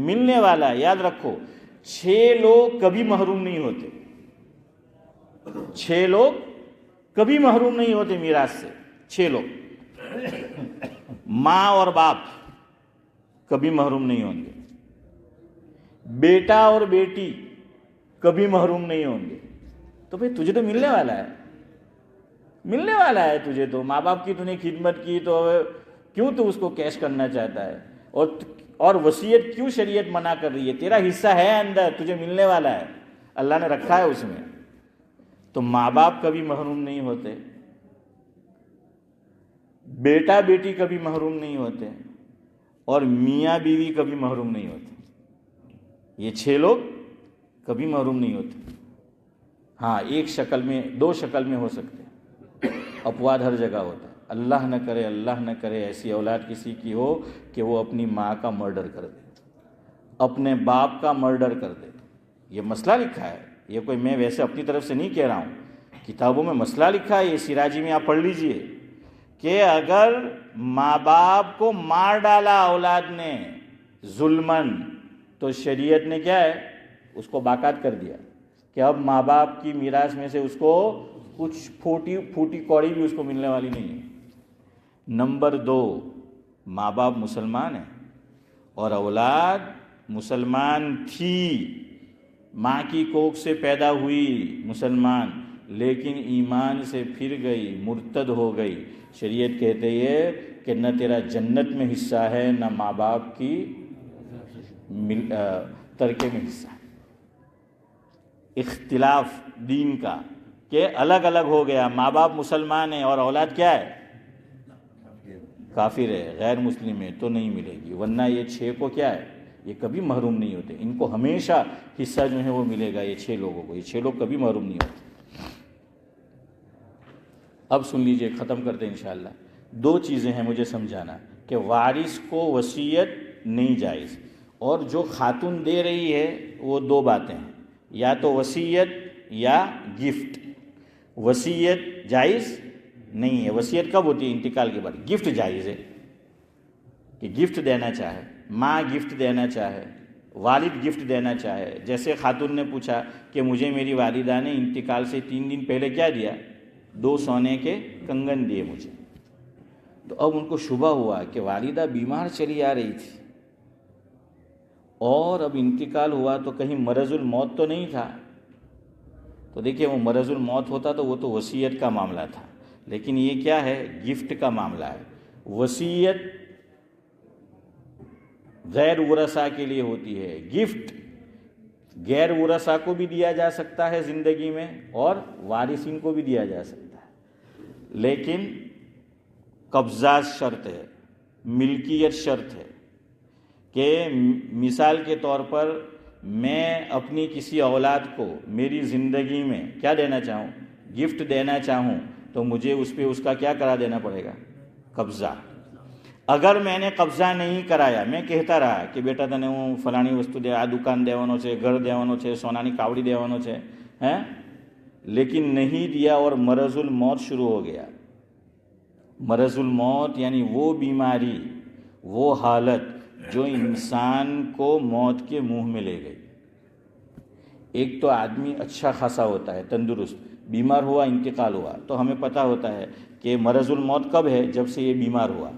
ملنے والا ہے۔ یاد رکھو 6 لوگ کبھی محروم نہیں ہوتے، 6 لوگ کبھی محروم نہیں ہوتے میراث سے۔ 6 لوگ، ماں اور باپ کبھی محروم نہیں ہوں گے، بیٹا اور بیٹی کبھی محروم نہیں ہوں گے۔ تو بھئی تجھے تو ملنے والا ہے، ملنے والا ہے تجھے تو، ماں باپ کی تو نے خدمت کی تو کیوں تو اس کو کیش کرنا چاہتا ہے؟ اور وصیت کیوں شریعت منع کر رہی ہے؟ تیرا حصہ ہے اندر، تجھے ملنے والا ہے، اللہ نے رکھا ہے اس میں۔ تو ماں باپ کبھی محروم نہیں ہوتے، بیٹا بیٹی کبھی محروم نہیں ہوتے، اور میاں بیوی کبھی محروم نہیں ہوتے۔ یہ 6 لوگ کبھی محروم نہیں ہوتے۔ ہاں ایک شکل میں، 2 شکل میں ہو سکتے، اپواد ہر جگہ ہوتا ہے۔ اللہ نہ کرے، اللہ نہ کرے ایسی اولاد کسی کی ہو کہ وہ اپنی ماں کا مرڈر کر دے، اپنے باپ کا مرڈر کر دے۔ یہ مسئلہ لکھا ہے، یہ کوئی میں ویسے اپنی طرف سے نہیں کہہ رہا ہوں، کتابوں میں مسئلہ لکھا ہے، یہ سراجی میں آپ پڑھ لیجئے کہ اگر ماں باپ کو مار ڈالا اولاد نے ظلمن، تو شریعت نے کیا ہے اس کو باقاعدہ کر دیا کہ اب ماں باپ کی میراث میں سے اس کو کچھ پھوٹی کوڑی بھی اس کو ملنے والی نہیں ہے۔ نمبر 2، ماں باپ مسلمان ہیں اور اولاد مسلمان تھی، ماں کی کوکھ سے پیدا ہوئی مسلمان، لیکن ایمان سے پھر گئی، مرتد ہو گئی، شریعت کہتے یہ کہ نہ تیرا جنت میں حصہ ہے نہ ماں باپ کی ترکے میں حصہ ہے۔ اختلاف دین کا کہ الگ الگ ہو گیا، ماں باپ مسلمان ہیں اور اولاد کیا ہے؟ کافر ہے، غیر مسلم ہے، تو نہیں ملے گی، ورنہ یہ 6 کو کیا ہے، یہ کبھی محروم نہیں ہوتے، ان کو ہمیشہ حصہ جو ہے وہ ملے گا، یہ 6 لوگوں کو، یہ 6 لوگ کبھی محروم نہیں ہوتے۔ اب سن لیجئے، ختم کرتے ہیں انشاءاللہ۔ 2 چیزیں ہیں مجھے سمجھانا، کہ وارث کو وصیت نہیں جائز، اور جو خاتون دے رہی ہے وہ 2 باتیں ہیں، یا تو وصیت یا گفٹ۔ وصیت جائز نہیں ہے، وصیت کب ہوتی ہے؟ انتقال کے بعد۔ گفٹ جائز ہے کہ گفٹ دینا چاہے، ماں گفٹ دینا چاہے، والد گفٹ دینا چاہے۔ جیسے خاتون نے پوچھا کہ مجھے میری والدہ نے انتقال سے 3 دن پہلے کیا دیا؟ 2 سونے کے کنگن دیے مجھے۔ تو اب ان کو شبہ ہوا کہ والدہ بیمار چلی آ رہی تھی اور اب انتقال ہوا، تو کہیں مرض الموت تو نہیں تھا؟ تو دیکھیے، وہ مرض الموت ہوتا تو وہ تو وصیت کا معاملہ تھا، لیکن یہ کیا ہے؟ گفٹ کا معاملہ ہے۔ وصیت غیر ورثاء کے لیے ہوتی ہے، گفٹ غیر ورثاء کو بھی دیا جا سکتا ہے زندگی میں اور وارثین کو بھی دیا جا سکتا ہے، لیکن قبضہ شرط ہے، ملکیت شرط ہے، کہ مثال کے طور پر میں اپنی کسی اولاد کو میری زندگی میں کیا دینا چاہوں؟ گفٹ دینا چاہوں، تو مجھے اس پہ اس کا کیا کرا دینا پڑے گا؟ قبضہ۔ اگر میں نے قبضہ نہیں کرایا، میں کہتا رہا کہ بیٹا تنے ہوں فلانی وستو دے، آ دکان دیوانو چھے، گھر دیوانو چھے، سونانی کاوڑی دیوانو چھے، لیکن نہیں دیا اور مرض الموت شروع ہو گیا۔ مرض الموت یعنی وہ بیماری، وہ حالت جو انسان کو موت کے منہ میں لے گئی۔ ایک تو آدمی اچھا خاصا ہوتا ہے، تندرست، بیمار ہوا، انتقال ہوا، تو ہمیں پتہ ہوتا ہے کہ مرض الموت کب ہے؟ جب سے یہ بیمار ہوا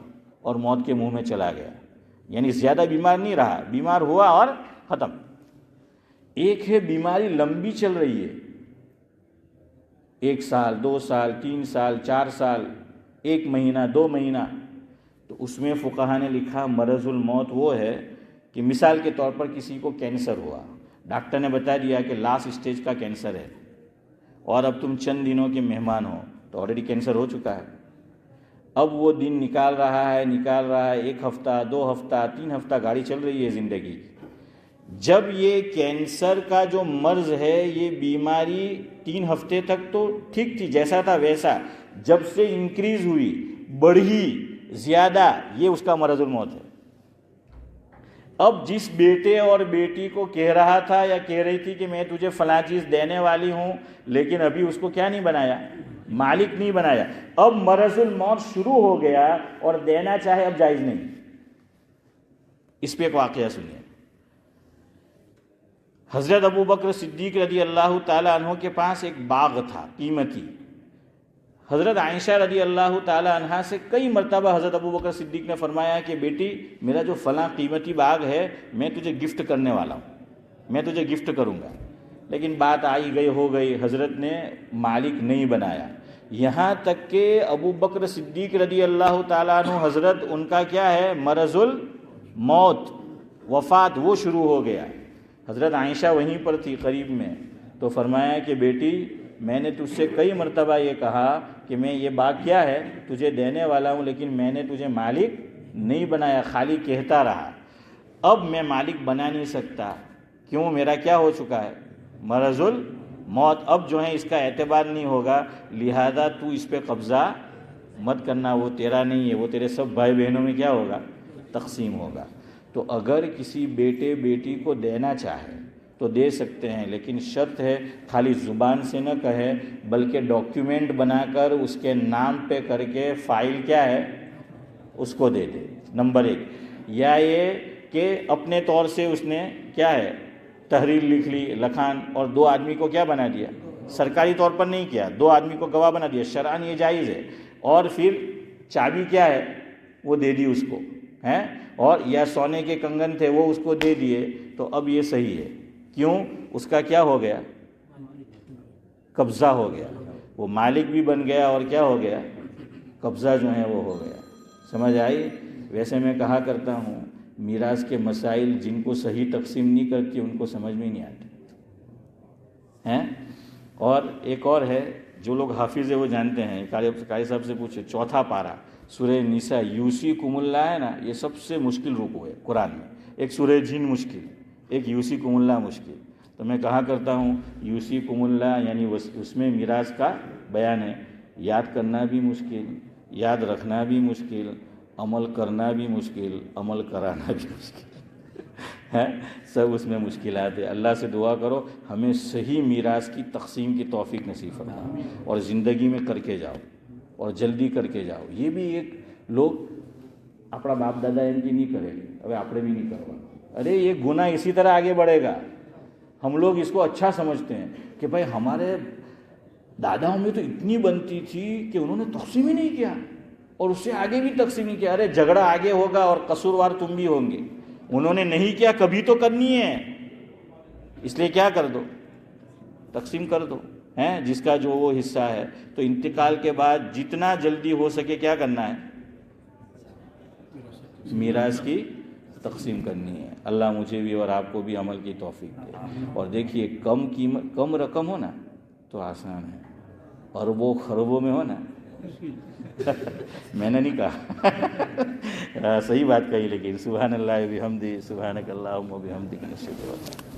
اور موت کے منہ میں چلا گیا، یعنی زیادہ بیمار نہیں رہا، بیمار ہوا اور ختم۔ ایک ہے بیماری لمبی چل رہی ہے، 1 سال، 2 سال، 3 سال، 4 سال، 1 مہینہ، 2 مہینہ، تو اس میں فقہا نے لکھا مرض الموت وہ ہے کہ مثال کے طور پر کسی کو کینسر ہوا، ڈاکٹر نے بتا دیا کہ لاسٹ اسٹیج کا کینسر ہے، اور اب تم چند دنوں کے مہمان ہو، تو آلریڈی کینسر ہو چکا ہے۔ اب وہ دن نکال رہا ہے، 1 ہفتہ، 2 ہفتہ، 3 ہفتہ گاڑی چل رہی ہے زندگی۔ جب یہ کینسر کا جو مرض ہے، یہ بیماری 3 ہفتے تک تو ٹھیک تھی، جیسا تھا ویسا، جب سے انکریز ہوئی، بڑھی زیادہ، یہ اس کا مرض الموت ہے۔ اب جس بیٹے اور بیٹی کو کہہ رہا تھا یا کہہ رہی تھی کہ میں تجھے فلاں چیز دینے والی ہوں، لیکن ابھی اس کو کیا نہیں بنایا؟ مالک نہیں بنایا، اب مرض الموت شروع ہو گیا اور دینا چاہے اب جائز نہیں۔ اس پہ ایک واقعہ سنیے۔ حضرت ابو بکر صدیق رضی اللہ تعالیٰ عنہ کے پاس ایک باغ تھا قیمتی۔ حضرت عائشہ رضی اللہ تعالیٰ عنہ سے کئی مرتبہ حضرت ابو بکر صدیق نے فرمایا کہ بیٹی، میرا جو فلاں قیمتی باغ ہے میں تجھے گفٹ کرنے والا ہوں، میں تجھے گفٹ کروں گا، لیکن بات آئی گئی ہو گئی، حضرت نے مالک نہیں بنایا، یہاں تک کہ ابو بکر صدیق رضی اللہ تعالیٰ عنہ حضرت ان کا کیا ہے؟ مرض الموت، وفات وہ شروع ہو گیا۔ حضرت عائشہ وہیں پر تھی قریب میں، تو فرمایا کہ بیٹی، میں نے تجھ سے کئی مرتبہ یہ کہا کہ میں یہ باغ کیا ہے تجھے دینے والا ہوں، لیکن میں نے تجھے مالک نہیں بنایا، خالی کہتا رہا۔ اب میں مالک بنا نہیں سکتا، کیوں؟ میرا کیا ہو چکا ہے؟ مرض الموت، اب جو ہے اس کا اعتبار نہیں ہوگا، لہذا تو اس پہ قبضہ مت کرنا، وہ تیرا نہیں ہے، وہ تیرے سب بھائی بہنوں میں کیا ہوگا؟ تقسیم ہوگا۔ تو اگر کسی بیٹے بیٹی کو دینا چاہے تو دے سکتے ہیں، لیکن شرط ہے خالی زبان سے نہ کہے بلکہ ڈاکیومنٹ بنا کر اس کے نام پہ کر کے فائل کیا ہے اس کو دے دے، نمبر 1۔ یا یہ کہ اپنے طور سے اس نے کیا ہے تحریر لکھ لی لکھان اور 2 آدمی کو کیا بنا دیا، سرکاری طور پر نہیں کیا، 2 آدمی کو گواہ بنا دیا، شرعاً یہ جائز ہے، اور پھر چابی کیا ہے وہ دے دی اس کو ہیں، اور یا سونے کے کنگن تھے وہ اس کو دے دیے، تو اب یہ صحیح ہے۔ کیوں؟ اس کا کیا ہو گیا، قبضہ ہو گیا، وہ مالک بھی بن گیا اور کیا ہو گیا، قبضہ جو ہے وہ ہو گیا۔ سمجھ آئی؟ ویسے میں کہا کرتا ہوں میراث کے مسائل جن کو صحیح تقسیم نہیں کرتی ان کو سمجھ میں نہیں آتی ہیں۔ اور ایک اور ہے، جو لوگ حافظ ہے وہ جانتے ہیں، قاری صاحب سے پوچھے، 4 پارہ سورہ نساء یوصیکم اللہ ہے نا، یہ سب سے مشکل رکوع ہے قرآن میں، ایک سورہ جن مشکل، ایک یوصیکم اللہ مشکل۔ تو میں کہا کرتا ہوں یوصیکم اللہ یعنی اس میں میراث کا بیان ہے، یاد کرنا بھی مشکل، یاد رکھنا بھی مشکل، عمل کرنا بھی مشکل، عمل کرانا بھی مشکل ہے، سب اس میں مشکلات ہے۔ اللہ سے دعا کرو ہمیں صحیح میراث کی تقسیم کی توفیق نصیب فرما، اور زندگی میں کر کے جاؤ اور جلدی کر کے جاؤ۔ یہ بھی ایک لوگ اپنا باپ دادا ان کی نہیں کرے گے، ابھی آپ بھی نہیں کروا، ارے یہ گناہ اسی طرح آگے بڑھے گا۔ ہم لوگ اس کو اچھا سمجھتے ہیں کہ بھائی ہمارے داداؤں میں تو اتنی بنتی تھی کہ انہوں نے تقسیم ہی نہیں کیا، اور اس سے آگے بھی تقسیم نہیں کیا، ارے جھگڑا آگے ہوگا اور قصوروار تم بھی ہوں گے، انہوں نے نہیں کیا کبھی تو کرنی ہے، اس لیے کیا کر دو، تقسیم کر دو ہیں جس کا جو وہ حصہ ہے۔ تو انتقال کے بعد جتنا جلدی ہو سکے کیا کرنا ہے، میراث کی تقسیم کرنی ہے۔ اللہ مجھے بھی اور آپ کو بھی عمل کی توفیق دے۔ اور دیکھیے کم رقم ہو نا تو آسان ہے، اربوں خربوں میں ہو نا میں نے نہیں کہا صحیح بات کہی، لیکن سبحان اللہ بحمدہ، سبحانک اللہم وبحمدک، نشہد ان لا الہ الا انت